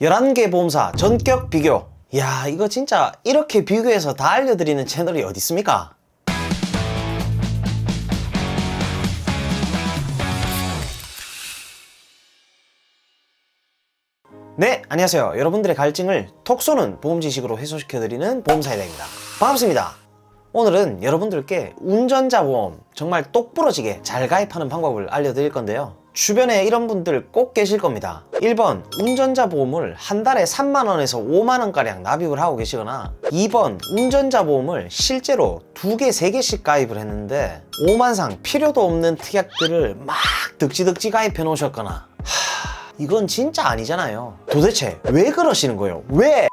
11개 보험사 전격 비교. 야, 이거 진짜 이렇게 비교해서 다 알려드리는 채널이 어디 있습니까? 네, 안녕하세요. 여러분들의 갈증을 톡 쏘는 보험 지식으로 해소시켜드리는 보험사이다입니다. 반갑습니다. 오늘은 여러분들께 운전자 보험 정말 똑부러지게 잘 가입하는 방법을 알려드릴 건데요. 주변에 이런 분들 꼭 계실 겁니다. 1번, 운전자 보험을 한 달에 3만원에서 5만원가량 납입을 하고 계시거나 2번, 운전자 보험을 실제로 2개, 3개씩 가입을 했는데 5만상 필요도 없는 특약들을 막 득지득지 가입해 놓으셨거나 이건 진짜 아니잖아요. 도대체 왜 그러시는 거예요? 왜?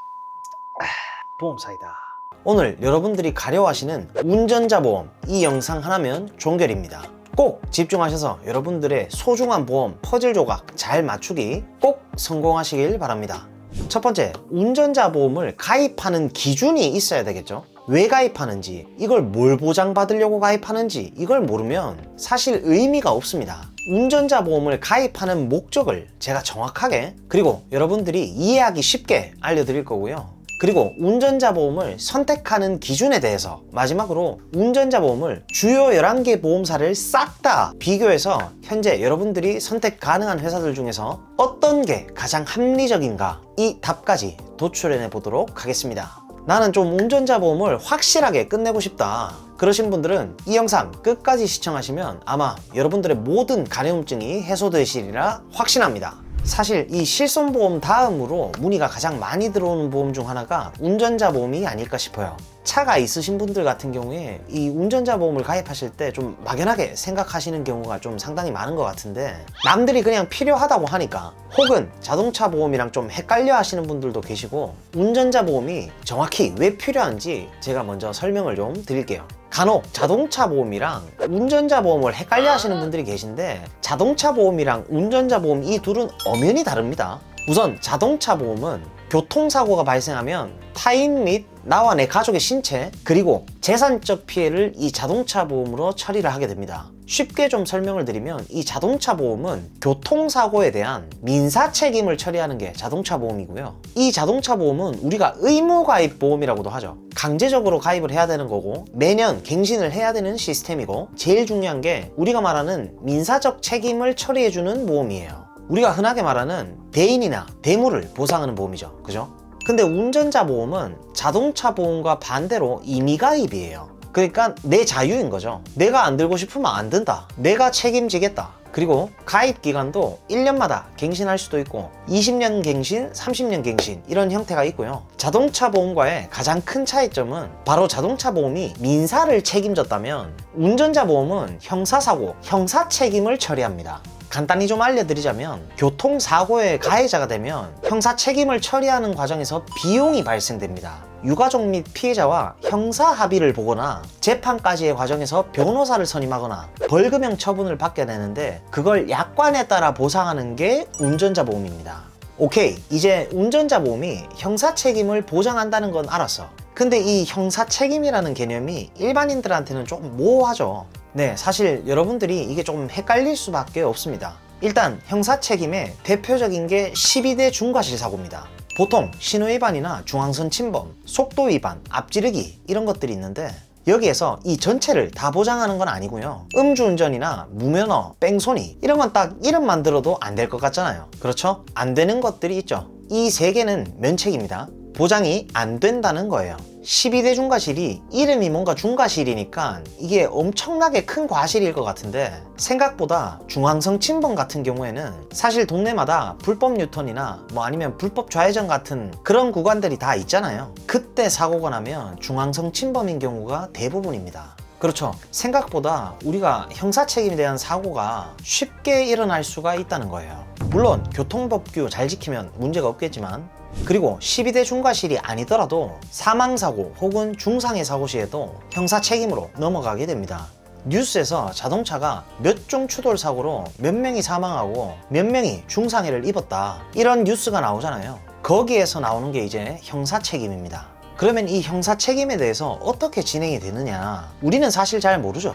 보험사이다. 오늘 여러분들이 가려워하시는 운전자 보험, 이 영상 하나면 종결입니다. 꼭 집중하셔서 여러분들의 소중한 보험 퍼즐 조각 잘 맞추기 꼭 성공하시길 바랍니다. 첫 번째, 운전자 보험을 가입하는 기준이 있어야 되겠죠. 왜 가입하는지, 이걸 뭘 보장받으려고 가입하는지 이걸 모르면 사실 의미가 없습니다. 운전자 보험을 가입하는 목적을 제가 정확하게 그리고 여러분들이 이해하기 쉽게 알려드릴 거고요. 그리고 운전자 보험을 선택하는 기준에 대해서 마지막으로 운전자 보험을 주요 11개 보험사를 싹 다 비교해서 현재 여러분들이 선택 가능한 회사들 중에서 어떤 게 가장 합리적인가, 이 답까지 도출해내 보도록 하겠습니다. 나는 좀 운전자 보험을 확실하게 끝내고 싶다 그러신 분들은 이 영상 끝까지 시청하시면 아마 여러분들의 모든 가려움증이 해소되시리라 확신합니다. 사실 이 실손보험 다음으로 문의가 가장 많이 들어오는 보험 중 하나가 운전자 보험이 아닐까 싶어요. 차가 있으신 분들 같은 경우에 이 운전자 보험을 가입하실 때 좀 막연하게 생각하시는 경우가 좀 상당히 많은 것 같은데 남들이 그냥 필요하다고 하니까 혹은 자동차 보험이랑 좀 헷갈려 하시는 분들도 계시고 운전자 보험이 정확히 왜 필요한지 제가 먼저 설명을 좀 드릴게요. 간혹 자동차 보험이랑 운전자 보험을 헷갈려 하시는 분들이 계신데 자동차 보험이랑 운전자 보험 이 둘은 엄연히 다릅니다. 우선 자동차 보험은 교통사고가 발생하면 타인 및 나와 내 가족의 신체 그리고 재산적 피해를 이 자동차 보험으로 처리를 하게 됩니다. 쉽게 좀 설명을 드리면 이 자동차 보험은 교통사고에 대한 민사 책임을 처리하는 게 자동차 보험이고요. 이 자동차 보험은 우리가 의무가입 보험이라고도 하죠. 강제적으로 가입을 해야 되는 거고 매년 갱신을 해야 되는 시스템이고 제일 중요한 게 우리가 말하는 민사적 책임을 처리해주는 보험이에요. 우리가 흔하게 말하는 대인이나 대물을 보상하는 보험이죠. 그죠? 근데 운전자 보험은 자동차 보험과 반대로 임의가입이에요. 그러니까 내 자유인 거죠. 내가 안 들고 싶으면 안 든다. 내가 책임지겠다. 그리고 가입 기간도 1년마다 갱신할 수도 있고 20년 갱신, 30년 갱신 이런 형태가 있고요. 자동차 보험과의 가장 큰 차이점은 바로 자동차 보험이 민사를 책임졌다면 운전자 보험은 형사사고, 형사 책임을 처리합니다. 간단히 좀 알려드리자면 교통사고의 가해자가 되면 형사 책임을 처리하는 과정에서 비용이 발생됩니다. 유가족 및 피해자와 형사 합의를 보거나 재판까지의 과정에서 변호사를 선임하거나 벌금형 처분을 받게 되는데 그걸 약관에 따라 보상하는 게 운전자 보험입니다. 오케이, 이제 운전자 보험이 형사 책임을 보장한다는 건 알았어. 근데 이 형사 책임이라는 개념이 일반인들한테는 조금 모호하죠. 네, 사실 여러분들이 이게 조금 헷갈릴 수밖에 없습니다. 일단 형사 책임의 대표적인 게 12대 중과실 사고입니다. 보통 신호위반이나 중앙선 침범, 속도 위반, 앞지르기 이런 것들이 있는데 여기에서 이 전체를 다 보장하는 건 아니고요. 음주운전이나 무면허, 뺑소니 이런 건 딱 이름만 들어도 안 될 것 같잖아요. 그렇죠? 안 되는 것들이 있죠. 이 세 개는 면책입니다. 보장이 안 된다는 거예요. 12대 중과실이 이름이 뭔가 중과실이니까 이게 엄청나게 큰 과실일 것 같은데 생각보다 중앙선 침범 같은 경우에는 사실 동네마다 불법 유턴이나 뭐 아니면 불법 좌회전 같은 그런 구간들이 다 있잖아요. 그때 사고가 나면 중앙선 침범인 경우가 대부분입니다. 그렇죠. 생각보다 우리가 형사 책임에 대한 사고가 쉽게 일어날 수가 있다는 거예요. 물론 교통법규 잘 지키면 문제가 없겠지만 그리고 12대 중과실이 아니더라도 사망사고 혹은 중상해 사고 시에도 형사 책임으로 넘어가게 됩니다. 뉴스에서 자동차가 몇 종 추돌 사고로 몇 명이 사망하고 몇 명이 중상해를 입었다 이런 뉴스가 나오잖아요. 거기에서 나오는 게 이제 형사 책임입니다. 그러면 이 형사 책임에 대해서 어떻게 진행이 되느냐 우리는 사실 잘 모르죠.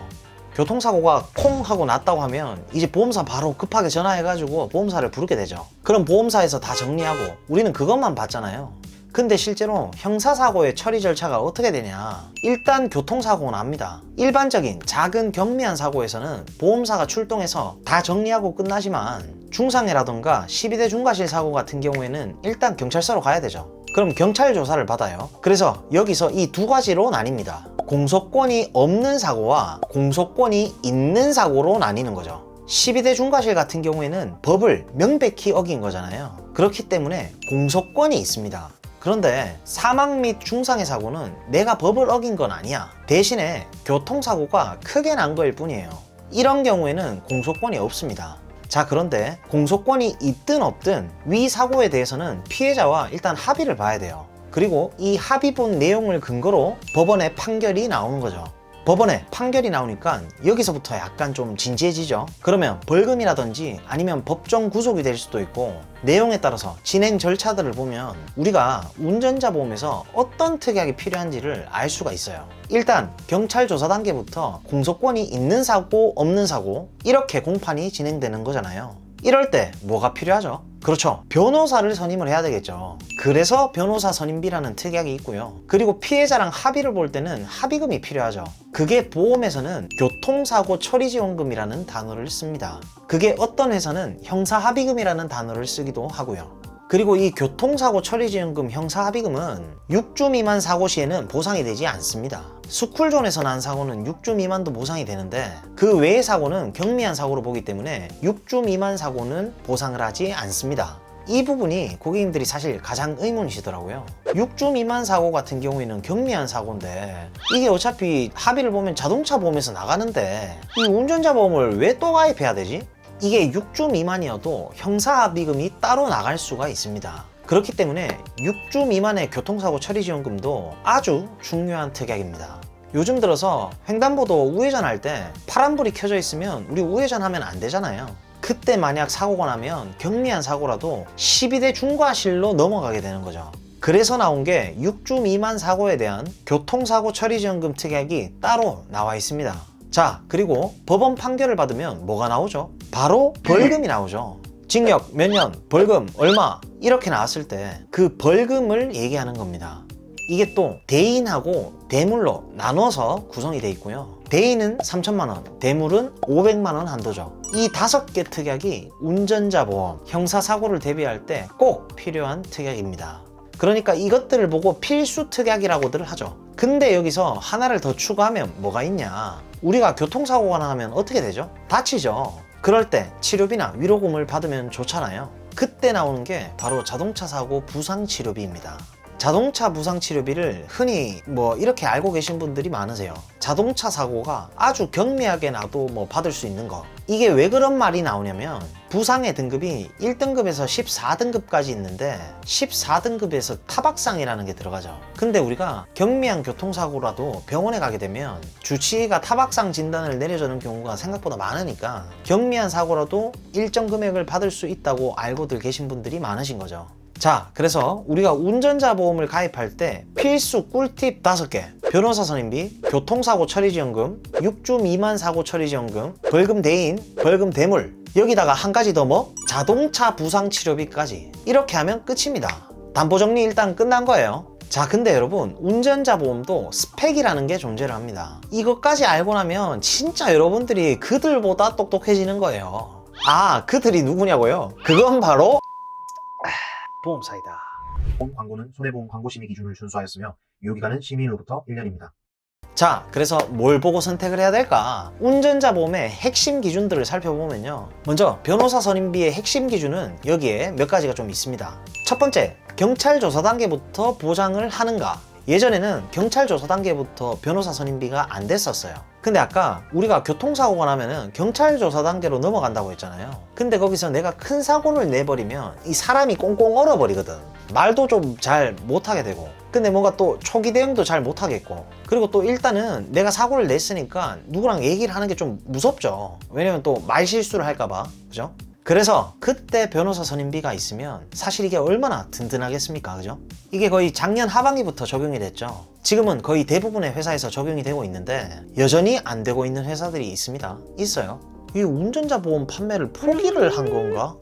교통사고가 콩 하고 났다고 하면 이제 보험사 바로 급하게 전화해가지고 보험사를 부르게 되죠. 그럼 보험사에서 다 정리하고 우리는 그것만 받잖아요. 근데 실제로 형사사고의 처리 절차가 어떻게 되냐, 일단 교통사고가 납니다. 일반적인 작은 경미한 사고에서는 보험사가 출동해서 다 정리하고 끝나지만 중상해라던가 12대 중과실 사고 같은 경우에는 일단 경찰서로 가야 되죠. 그럼 경찰 조사를 받아요. 그래서 여기서 이 두 가지로 나뉩니다. 공소권이 없는 사고와 공소권이 있는 사고로 나뉘는 거죠. 12대 중과실 같은 경우에는 법을 명백히 어긴 거잖아요. 그렇기 때문에 공소권이 있습니다. 그런데 사망 및 중상해 사고는 내가 법을 어긴 건 아니야. 대신에 교통사고가 크게 난 거일 뿐이에요. 이런 경우에는 공소권이 없습니다. 자, 그런데 공소권이 있든 없든 위 사고에 대해서는 피해자와 일단 합의를 봐야 돼요. 그리고 이 합의 본 내용을 근거로 법원의 판결이 나오는 거죠. 법원에 판결이 나오니까 여기서부터 약간 좀 진지해지죠. 그러면 벌금이라든지 아니면 법정 구속이 될 수도 있고, 내용에 따라서 진행 절차들을 보면 우리가 운전자 보험에서 어떤 특약이 필요한지를 알 수가 있어요. 일단 경찰 조사 단계부터 공소권이 있는 사고 없는 사고 이렇게 공판이 진행되는 거잖아요. 이럴 때 뭐가 필요하죠? 그렇죠, 변호사를 선임을 해야 되겠죠. 그래서 변호사 선임비라는 특약이 있고요. 그리고 피해자랑 합의를 볼 때는 합의금이 필요하죠. 그게 보험에서는 교통사고 처리지원금이라는 단어를 씁니다. 그게 어떤 회사는 형사합의금이라는 단어를 쓰기도 하고요. 그리고 이 교통사고 처리지원금 형사합의금은 6주 미만 사고 시에는 보상이 되지 않습니다. 스쿨존에서 난 사고는 6주 미만도 보상이 되는데 그 외의 사고는 경미한 사고로 보기 때문에 6주 미만 사고는 보상을 하지 않습니다. 이 부분이 고객님들이 사실 가장 의문이시더라고요. 6주 미만 사고 같은 경우에는 경미한 사고인데 이게 어차피 합의를 보면 자동차 보험에서 나가는데 이 운전자 보험을 왜 또 가입해야 되지? 이게 6주 미만이어도 형사합의금이 따로 나갈 수가 있습니다. 그렇기 때문에 6주 미만의 교통사고 처리지원금도 아주 중요한 특약입니다. 요즘 들어서 횡단보도 우회전할 때 파란불이 켜져 있으면 우리 우회전하면 안 되잖아요. 그때 만약 사고가 나면 경미한 사고라도 12대 중과실로 넘어가게 되는 거죠. 그래서 나온 게 6주 미만 사고에 대한 교통사고 처리지원금 특약이 따로 나와 있습니다. 자, 그리고 법원 판결을 받으면 뭐가 나오죠? 바로 벌금이 나오죠. 징역 몇 년, 벌금 얼마 이렇게 나왔을 때 그 벌금을 얘기하는 겁니다. 이게 또 대인하고 대물로 나눠서 구성이 돼 있고요. 대인은 3천만 원, 대물은 500만 원 한도죠. 이 5개 특약이 운전자 보험, 형사사고를 대비할 때 꼭 필요한 특약입니다. 그러니까 이것들을 보고 필수 특약이라고들 하죠. 근데 여기서 하나를 더 추가하면 뭐가 있냐? 우리가 교통사고가 나면 어떻게 되죠? 다치죠. 그럴 때 치료비나 위로금을 받으면 좋잖아요. 그때 나오는 게 바로 자동차 사고 부상 치료비입니다. 자동차 부상 치료비를 흔히 이렇게 알고 계신 분들이 많으세요. 자동차 사고가 아주 경미하게 나도 받을 수 있는 거. 이게 왜 그런 말이 나오냐면 부상의 등급이 1등급에서 14등급까지 있는데 14등급에서 타박상이라는 게 들어가죠. 근데 우리가 경미한 교통사고라도 병원에 가게 되면 주치의가 타박상 진단을 내려주는 경우가 생각보다 많으니까 경미한 사고라도 일정 금액을 받을 수 있다고 알고들 계신 분들이 많으신 거죠. 자, 그래서 우리가 운전자 보험을 가입할 때 필수 꿀팁 5개. 변호사 선임비, 교통사고 처리지원금, 6주 미만 사고 처리지원금, 벌금 대인, 벌금 대물, 여기다가 한 가지 더 자동차 부상 치료비까지. 이렇게 하면 끝입니다. 담보 정리 일단 끝난 거예요. 자, 근데 여러분, 운전자 보험도 스펙이라는 게 존재를 합니다. 이것까지 알고 나면 진짜 여러분들이 그들보다 똑똑해지는 거예요. 아, 그들이 누구냐고요? 그건 바로 보험사이다. 보험 광고는 손해보험 광고심의 기준을 준수하였으며 유효기간은 시민으로부터 1년입니다. 자, 그래서 뭘 보고 선택을 해야 될까? 운전자 보험의 핵심 기준들을 살펴보면요. 먼저 변호사 선임비의 핵심 기준은 여기에 몇 가지가 좀 있습니다. 첫 번째, 경찰 조사 단계부터 보장을 하는가? 예전에는 경찰 조사 단계부터 변호사 선임비가 안 됐었어요. 근데 아까 우리가 교통사고가 나면은 경찰 조사 단계로 넘어간다고 했잖아요. 근데 거기서 내가 큰 사고를 내버리면 이 사람이 꽁꽁 얼어버리거든. 말도 좀 잘 못하게 되고, 근데 뭔가 또 초기 대응도 잘 못하겠고, 그리고 또 일단은 내가 사고를 냈으니까 누구랑 얘기를 하는 게 좀 무섭죠. 왜냐면 또 말실수를 할까봐, 그죠? 그래서 그때 변호사 선임비가 있으면 사실 이게 얼마나 든든하겠습니까? 그죠? 이게 거의 작년 하반기부터 적용이 됐죠. 지금은 거의 대부분의 회사에서 적용이 되고 있는데 여전히 안 되고 있는 회사들이 있습니다. 있어요. 이 운전자 보험 판매를 포기를 한 건가?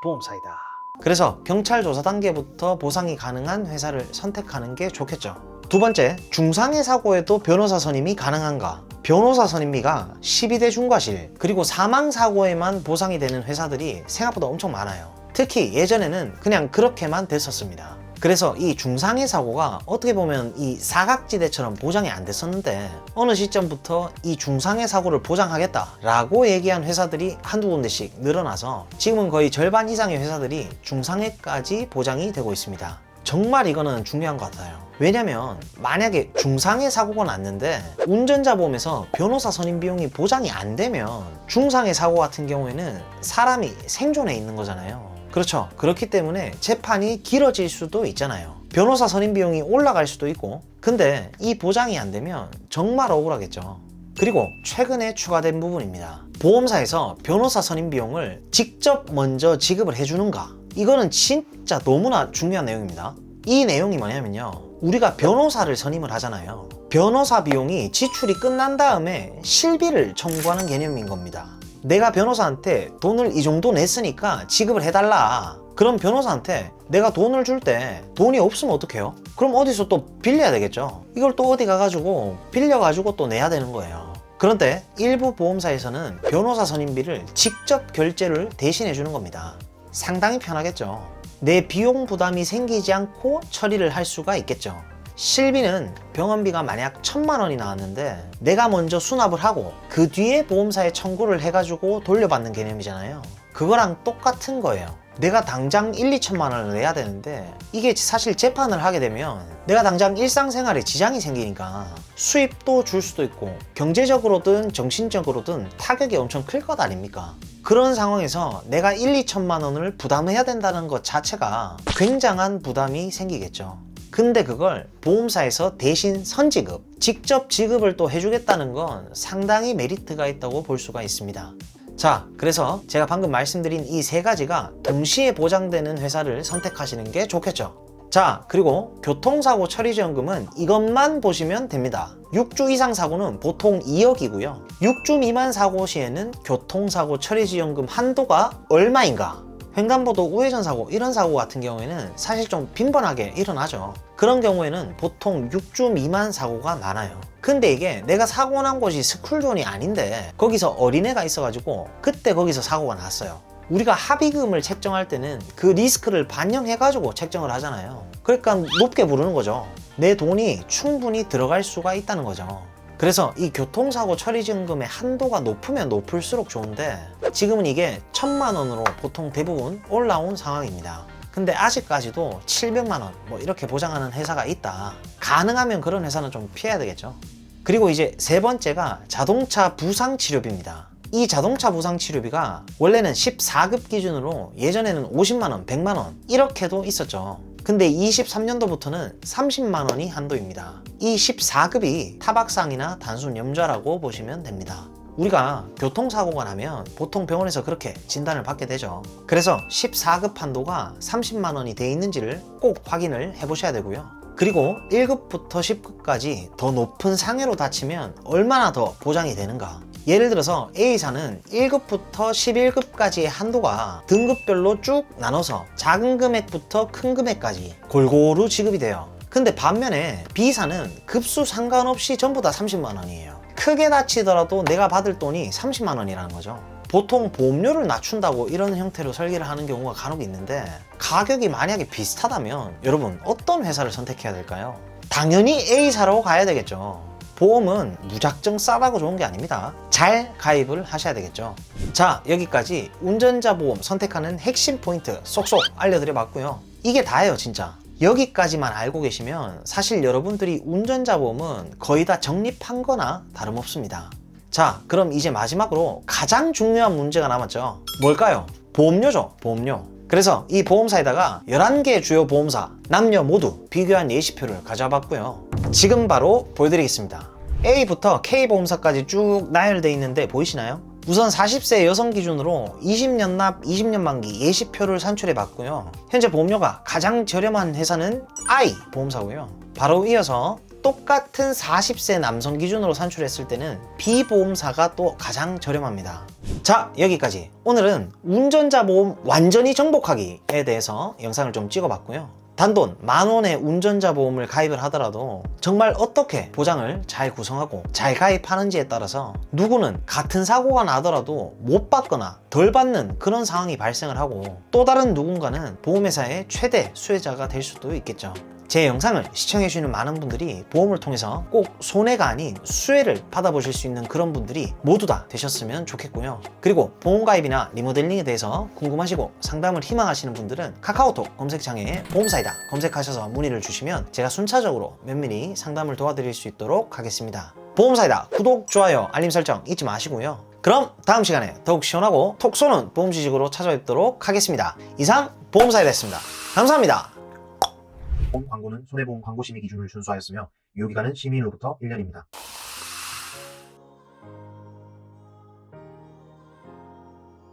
보험사이다. 그래서 경찰 조사 단계부터 보상이 가능한 회사를 선택하는 게 좋겠죠. 두 번째, 중상해 사고에도 변호사 선임이 가능한가? 변호사 선임비가 12대 중과실 그리고 사망 사고에만 보상이 되는 회사들이 생각보다 엄청 많아요. 특히 예전에는 그냥 그렇게만 됐었습니다. 그래서 이 중상해 사고가 어떻게 보면 이 사각지대처럼 보장이 안 됐었는데 어느 시점부터 이 중상해 사고를 보장하겠다라고 얘기한 회사들이 한두 군데씩 늘어나서 지금은 거의 절반 이상의 회사들이 중상해까지 보장이 되고 있습니다. 정말 이거는 중요한 것 같아요. 왜냐면 만약에 중상해 사고가 났는데 운전자 보험에서 변호사 선임 비용이 보장이 안 되면 중상해 사고 같은 경우에는 사람이 생존해 있는 거잖아요. 그렇죠. 그렇기 때문에 재판이 길어질 수도 있잖아요. 변호사 선임 비용이 올라갈 수도 있고, 근데 이 보장이 안 되면 정말 억울하겠죠. 그리고 최근에 추가된 부분입니다. 보험사에서 변호사 선임 비용을 직접 먼저 지급을 해주는가? 이거는 진짜 너무나 중요한 내용입니다. 이 내용이 뭐냐면요, 우리가 변호사를 선임을 하잖아요. 변호사 비용이 지출이 끝난 다음에 실비를 청구하는 개념인 겁니다. 내가 변호사한테 돈을 이 정도 냈으니까 지급을 해달라. 그럼 변호사한테 내가 돈을 줄 때 돈이 없으면 어떡해요? 그럼 어디서 또 빌려야 되겠죠. 이걸 또 어디 가가지고 빌려가지고 또 내야 되는 거예요. 그런데 일부 보험사에서는 변호사 선임비를 직접 결제를 대신해 주는 겁니다. 상당히 편하겠죠. 내 비용 부담이 생기지 않고 처리를 할 수가 있겠죠. 실비는 병원비가 만약 1,000만 원이 나왔는데 내가 먼저 수납을 하고 그 뒤에 보험사에 청구를 해가지고 돌려받는 개념이잖아요. 그거랑 똑같은 거예요. 내가 당장 1, 2천만 원을 내야 되는데 이게 사실 재판을 하게 되면 내가 당장 일상생활에 지장이 생기니까 수입도 줄 수도 있고 경제적으로든 정신적으로든 타격이 엄청 클 것 아닙니까? 그런 상황에서 내가 1, 2천만 원을 부담해야 된다는 것 자체가 굉장한 부담이 생기겠죠. 근데 그걸 보험사에서 대신 선지급, 직접 지급을 또 해주겠다는 건 상당히 메리트가 있다고 볼 수가 있습니다. 자, 그래서 제가 방금 말씀드린 이 세 가지가 동시에 보장되는 회사를 선택하시는 게 좋겠죠. 자, 그리고 교통사고 처리지원금은 이것만 보시면 됩니다. 6주 이상 사고는 보통 2억이고요. 6주 미만 사고 시에는 교통사고 처리지원금 한도가 얼마인가? 횡단보도 우회전 사고, 이런 사고 같은 경우에는 사실 좀 빈번하게 일어나죠. 그런 경우에는 보통 6주 미만 사고가 많아요. 근데 이게 내가 사고 난 곳이 스쿨존이 아닌데 거기서 어린애가 있어가지고 그때 거기서 사고가 났어요. 우리가 합의금을 책정할 때는 그 리스크를 반영해가지고 책정을 하잖아요. 그러니까 높게 부르는 거죠. 내 돈이 충분히 들어갈 수가 있다는 거죠. 그래서 이 교통사고 처리지원금의 한도가 높으면 높을수록 좋은데 지금은 이게 1,000만 원으로 보통 대부분 올라온 상황입니다. 근데 아직까지도 700만 원 뭐 이렇게 보장하는 회사가 있다. 가능하면 그런 회사는 좀 피해야 되겠죠. 그리고 이제 세 번째가 자동차 부상치료비입니다. 이 자동차 부상치료비가 원래는 14급 기준으로 예전에는 50만 원, 100만 원 이렇게도 있었죠. 근데 23년도부터는 30만 원이 한도입니다. 이 14급이 타박상이나 단순 염좌라고 보시면 됩니다. 우리가 교통사고가 나면 보통 병원에서 그렇게 진단을 받게 되죠. 그래서 14급 한도가 30만 원이 돼 있는지를 꼭 확인을 해보셔야 되고요. 그리고 1급부터 10급까지 더 높은 상해로 다치면 얼마나 더 보장이 되는가? 예를 들어서 A사는 1급부터 11급까지의 한도가 등급별로 쭉 나눠서 작은 금액부터 큰 금액까지 골고루 지급이 돼요. 근데 반면에 B사는 급수 상관없이 전부 다 30만 원이에요. 크게 다치더라도 내가 받을 돈이 30만 원이라는 거죠. 보통 보험료를 낮춘다고 이런 형태로 설계를 하는 경우가 간혹 있는데 가격이 만약에 비슷하다면 여러분 어떤 회사를 선택해야 될까요? 당연히 A사로 가야 되겠죠. 보험은 무작정 싸다고 좋은 게 아닙니다. 잘 가입을 하셔야 되겠죠. 자, 여기까지 운전자 보험 선택하는 핵심 포인트 쏙쏙 알려드려 봤고요. 이게 다예요, 진짜. 여기까지만 알고 계시면 사실 여러분들이 운전자 보험은 거의 다 적립한 거나 다름없습니다. 자, 그럼 이제 마지막으로 가장 중요한 문제가 남았죠. 뭘까요? 보험료죠, 보험료. 그래서 이 보험사에다가 11개 주요 보험사 남녀 모두 비교한 예시표를 가져와 봤고요. 지금 바로 보여드리겠습니다. A부터 K보험사까지 쭉 나열되어 있는데 보이시나요? 우선 40세 여성 기준으로 20년 납 20년 만기 예시표를 산출해 봤고요. 현재 보험료가 가장 저렴한 회사는 I 보험사고요. 바로 이어서 똑같은 40세 남성 기준으로 산출했을 때는 B 보험사가 또 가장 저렴합니다. 자, 여기까지. 오늘은 운전자 보험 완전히 정복하기에 대해서 영상을 좀 찍어봤고요. 단돈 10,000원의 운전자 보험을 가입을 하더라도 정말 어떻게 보장을 잘 구성하고 잘 가입하는지에 따라서 누구는 같은 사고가 나더라도 못 받거나 덜 받는 그런 상황이 발생을 하고, 또 다른 누군가는 보험회사의 최대 수혜자가 될 수도 있겠죠. 제 영상을 시청해주시는 많은 분들이 보험을 통해서 꼭 손해가 아닌 수혜를 받아보실 수 있는 그런 분들이 모두 다 되셨으면 좋겠고요. 그리고 보험가입이나 리모델링에 대해서 궁금하시고 상담을 희망하시는 분들은 카카오톡 검색창에 보험사이다 검색하셔서 문의를 주시면 제가 순차적으로 면밀히 상담을 도와드릴 수 있도록 하겠습니다. 보험사이다 구독, 좋아요, 알림 설정 잊지 마시고요. 그럼 다음 시간에 더욱 시원하고 톡 쏘는 보험 지식으로 찾아뵙도록 하겠습니다. 이상 보험사이다였습니다. 감사합니다. 본 광고는 손해보험 광고심의 기준을 준수하였으며 유효기간은 시민으로부터 1년입니다.